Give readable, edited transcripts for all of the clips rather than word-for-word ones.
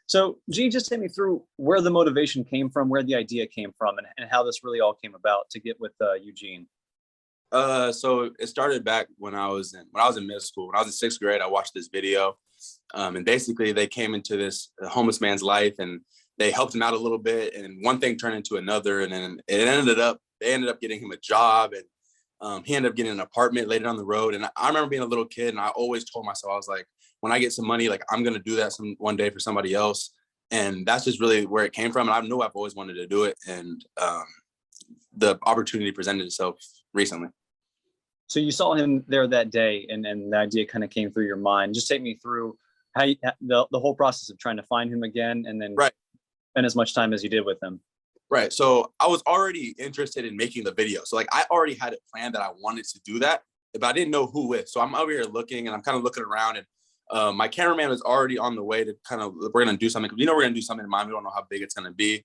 So, Gene, just take me through where the motivation came from, where the idea came from, and how this really all came about to get with Eugene. So it started back when I was in middle school. When I was in sixth grade, I watched this video, and basically they came into this homeless man's life and they helped him out a little bit, and one thing turned into another, and then they ended up getting him a job, and he ended up getting an apartment later down the road. And I remember being a little kid, and I always told myself, I was like, when I get some money, like I'm gonna do that one day for somebody else, and that's just really where it came from. And I knew I've always wanted to do it, and the opportunity presented itself recently. So you saw him there that day, and the idea kind of came through your mind. Just take me through the whole process of trying to find him again, and then Right. spend as much time as you did with him. Right. So I was already interested in making the video. So like I already had it planned that I wanted to do that, but I didn't know who with. So I'm over here looking, and I'm kind of looking around, and my cameraman was already on the way to we're going to do something. We're going to do something in mind. We don't know how big it's going to be.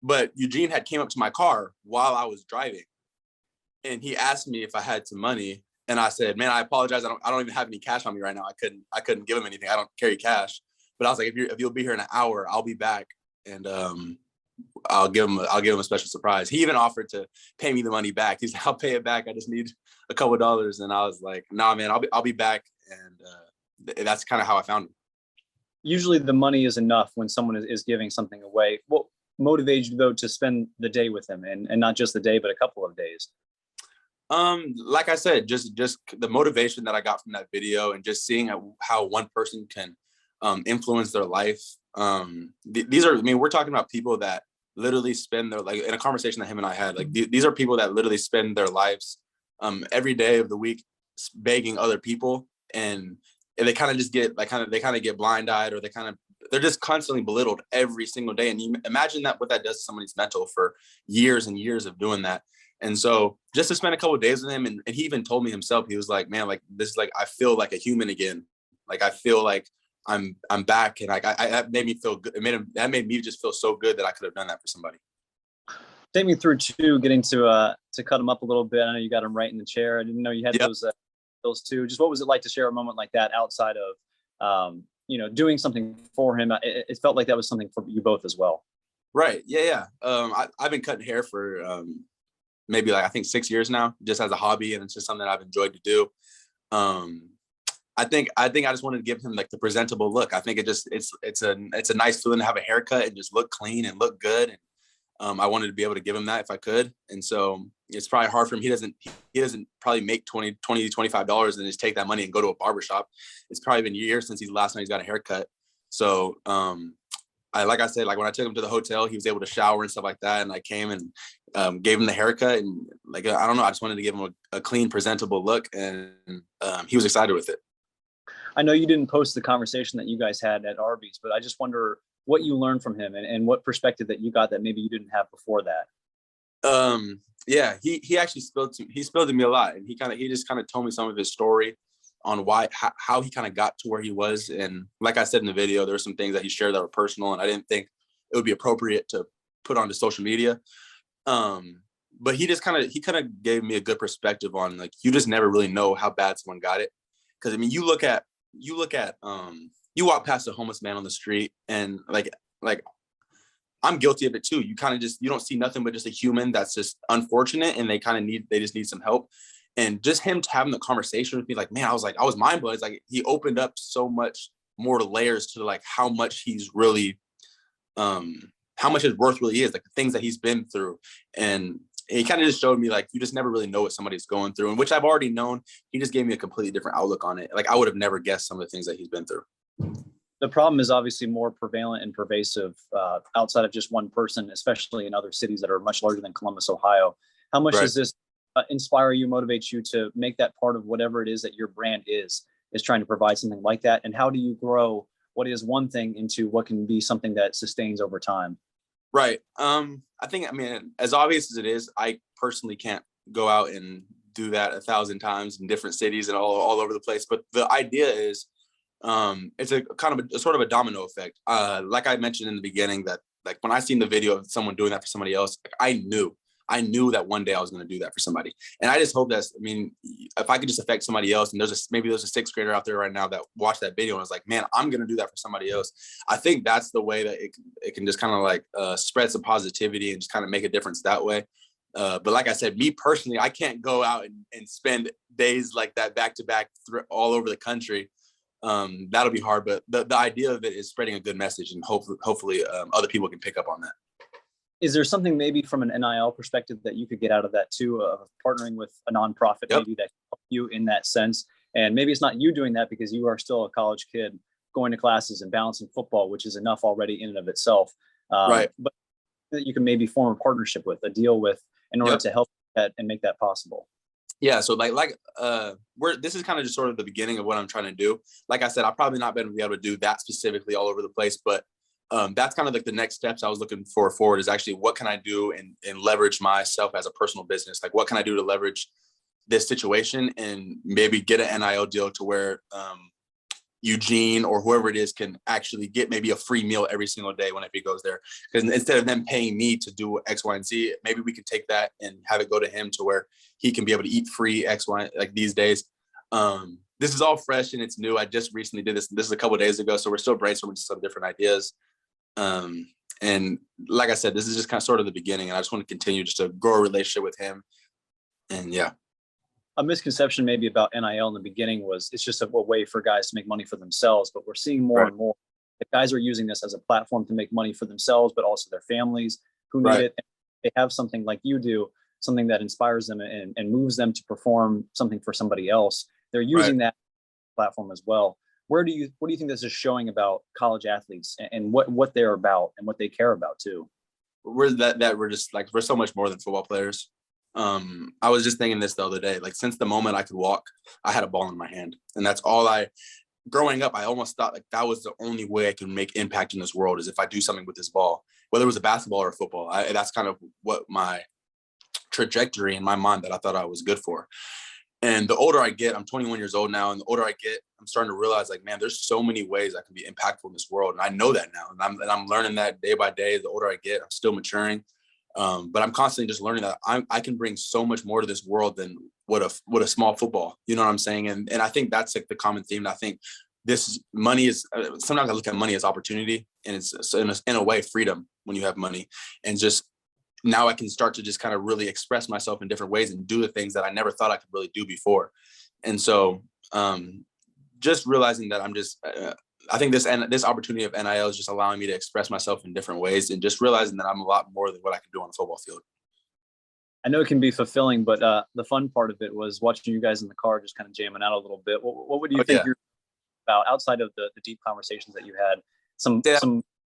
But Eugene had came up to my car while I was driving, and he asked me if I had some money. And I said, man, I apologize. I don't even have any cash on me right now. I couldn't give him anything. I don't carry cash. But I was like, if you'll be here in an hour, I'll be back. And I'll give him a special surprise. He even offered to pay me the money back. He's like, I'll pay it back. I just need a couple of dollars. And I was like, nah, man, I'll be back. And that's kind of how I found him. Usually the money is enough when someone is giving something away. What motivates you, though, to spend the day with him, and not just the day, but a couple of days? Like I said, just the motivation that I got from that video, and just seeing how one person can influence their life. We're talking about people that literally spend their, like, in a conversation that him and I had, like these are people that literally spend their lives every day of the week begging other people, and they kind of just get get blind-eyed, or they're just constantly belittled every single day. And you imagine what that does to somebody's mental for years and years of doing that. And so just to spend a couple of days with him, and he even told me himself, he was like, man, like this is like, I feel like a human again. Like I feel like I'm back, and like that made me feel good. That made me just feel so good that I could have done that for somebody. Take me through too, getting to cut him up a little bit. I know you got him right in the chair. I didn't know you had those two. Just what was it like to share a moment like that outside of doing something for him? It felt like that was something for you both as well. Right. Yeah. I've been cutting hair for maybe like I think 6 years now, just as a hobby, and it's just something I've enjoyed to do. I think I just wanted to give him like the presentable look. I think it's a nice feeling to have a haircut and just look clean and look good. And I wanted to be able to give him that if I could. And so it's probably hard for him. He doesn't probably make $25 and just take that money and go to a barbershop. It's probably been years since last time he's got a haircut. So like I said, like when I took him to the hotel, he was able to shower and stuff like that. And I came and gave him the haircut, and like, I don't know, I just wanted to give him a clean, presentable look, and he was excited with it. I know you didn't post the conversation that you guys had at Arby's, but I just wonder what you learned from him, and what perspective that you got that maybe you didn't have before that. Yeah, he actually spilled to me a lot, and he just kind of told me some of his story on how he kind of got to where he was. And like I said in the video, there were some things that he shared that were personal, and I didn't think it would be appropriate to put onto social media. But he kind of gave me a good perspective on, like, you just never really know how bad someone got it. Because I mean, you walk past a homeless man on the street, and like I'm guilty of it too. You don't see nothing but just a human that's just unfortunate, and they just need some help. And just him having the conversation with me, like, man, I was mind blown. It's like he opened up so much more layers to like how much he's really, how much his worth really is, like the things that he's been through. And he kind of just showed me, like, you just never really know what somebody's going through, and which I've already known. He just gave me a completely different outlook on it. Like, I would have never guessed some of the things that he's been through. The problem is obviously more prevalent and pervasive outside of just one person, especially in other cities that are much larger than Columbus, Ohio. How much does this inspire you, motivate you to make that part of whatever it is that your brand is trying to provide something like that? And how do you grow what is one thing into what can be something that sustains over time? Right. I mean, as obvious as it is, I personally can't go out and do that 1,000 times in different cities and all over the place. But the idea is, it's a kind of a sort of a domino effect. Like I mentioned in the beginning, that like when I seen the video of someone doing that for somebody else, like, I knew I knew that one day I was going to do that for somebody. And I just hope I mean, if I could just affect somebody else, and maybe there's a sixth grader out there right now that watched that video and was like, man, I'm going to do that for somebody else. I think that's the way that it can just kind of like spread some positivity and just kind of make a difference that way. But like I said, me personally, I can't go out and spend days like that back to back all over the country. That'll be hard, but the idea of it is spreading a good message, and hopefully other people can pick up on that. Is there something maybe from an NIL perspective that you could get out of that too, of partnering with a nonprofit maybe that can help you in that sense? And maybe it's not you doing that because you are still a college kid going to classes and balancing football, which is enough already in and of itself. Right. But that you can maybe form a partnership with, a deal with, in order to help that and make that possible. Yeah. So this is kind of just sort of the beginning of what I'm trying to do. Like I said, I've probably not been able to do that specifically all over the place, but that's kind of like the next steps I was looking forward is actually what can I do and leverage myself as a personal business? Like what can I do to leverage this situation and maybe get an NIL deal to where Eugene or whoever it is can actually get maybe a free meal every single day whenever he goes there. Because instead of them paying me to do X, Y, and Z, maybe we can take that and have it go to him to where he can be able to eat free X, Y, like these days. This is all fresh and it's new. I just recently did this. This is a couple of days ago. So we're still brainstorming some different ideas. And like I said, this is just kind of sort of the beginning, and I just want to continue just to grow a relationship with him. And yeah. A misconception maybe about NIL in the beginning was it's just a way for guys to make money for themselves, but we're seeing more and more that guys are using this as a platform to make money for themselves, but also their families who need it. And they have something like you do, something that inspires them and moves them to perform something for somebody else. They're using that platform as well. What do you think this is showing about college athletes and what they're about and what they care about too? We're we're so much more than football players. I was just thinking this the other day, like since the moment I could walk, I had a ball in my hand, and that's all growing up, I almost thought like that was the only way I can make impact in this world is if I do something with this ball, whether it was a basketball or a football. That's kind of what my trajectory in my mind that I thought I was good for. And the older I get, I'm 21 years old now, and the older I get, I'm starting to realize like, man, there's so many ways I can be impactful in this world. And I know that now. And I'm learning that day by day. The older I get, I'm still maturing. But I'm constantly just learning that I can bring so much more to this world than what a small football, you know what I'm saying? And I think that's like the common theme. I think money is, sometimes I look at money as opportunity, and it's in a way freedom when you have money. And just now I can start to just kind of really express myself in different ways and do the things that I never thought I could really do before. And so just realizing that I think this opportunity of NIL is just allowing me to express myself in different ways, and just realizing that I'm a lot more than what I can do on a football field. I know it can be fulfilling, but the fun part of it was watching you guys in the car just kind of jamming out a little bit. What would you think you're about outside of the deep conversations that you had? Some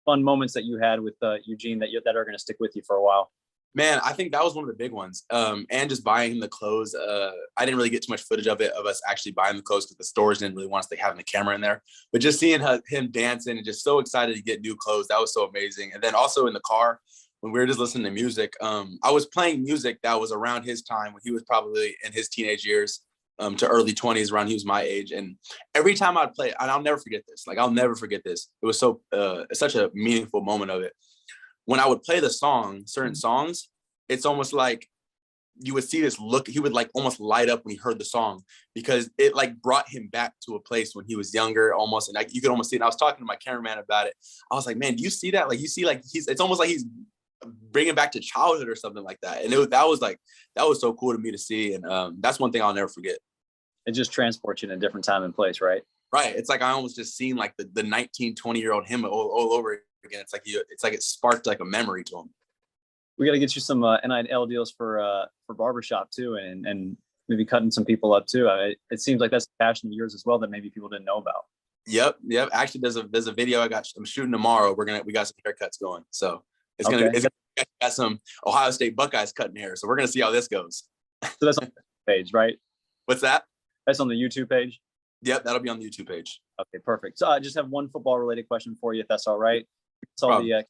fun moments that you had with Eugene that are going to stick with you for a while. Man, I think that was one of the big ones. And just buying him the clothes. I didn't really get too much footage of us actually buying the clothes because the stores didn't really want us to have the camera in there. But just seeing him dancing and just so excited to get new clothes, that was so amazing. And then also in the car, when we were just listening to music, I was playing music that was around his time when he was probably in his teenage years to early 20s, around he was my age. And every time I'd play, and I'll never forget this. Like, I'll never forget this. It was such a meaningful moment of it. When I would play the song, certain songs, it's almost like you would see this look. He would like almost light up when he heard the song, because it like brought him back to a place when he was younger almost. And you could almost see it. And I was talking to my cameraman about it. I was like, man, do you see that? Like, you see, like it's almost like he's bringing back to childhood or something like that. And that was so cool to me to see. And that's one thing I'll never forget. It just transports you in a different time and place, right? Right. It's like I almost just seen like the 19, 20-year-old him all over again. It's like it sparked like a memory to him. We got to get you some NIL deals for barbershop too, and maybe cutting some people up too. It seems like that's a passion of yours as well that maybe people didn't know about. Yep. Actually, there's a video I'm shooting tomorrow. We got some haircuts going, so it's gonna got some Ohio State Buckeyes cutting hair. So we're gonna see how this goes. So that's on the page, right? What's that? That's on the YouTube page. Yep, that'll be on the YouTube page. Okay, perfect. So I just have one football related question for you, if that's all right. Saw the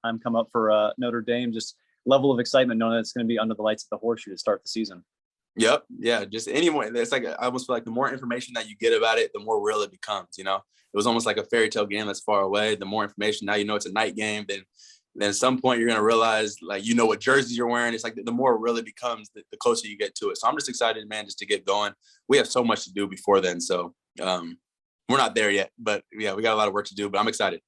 time come up for Notre Dame. Just level of excitement knowing that it's going to be under the lights at the Horseshoe to start the season. Yep. Yeah. Just anymore. It's like, I almost feel like the more information that you get about it, the more real it becomes, you know. It was almost like a fairy tale game that's far away. The more information, now you know it's a night game, then then at some point you're going to realize, like, you know what jersey you're wearing. It's like the more it really becomes, the closer you get to it. So I'm just excited, man, just to get going. We have so much to do before then. So we're not there yet, but yeah, we got a lot of work to do, but I'm excited.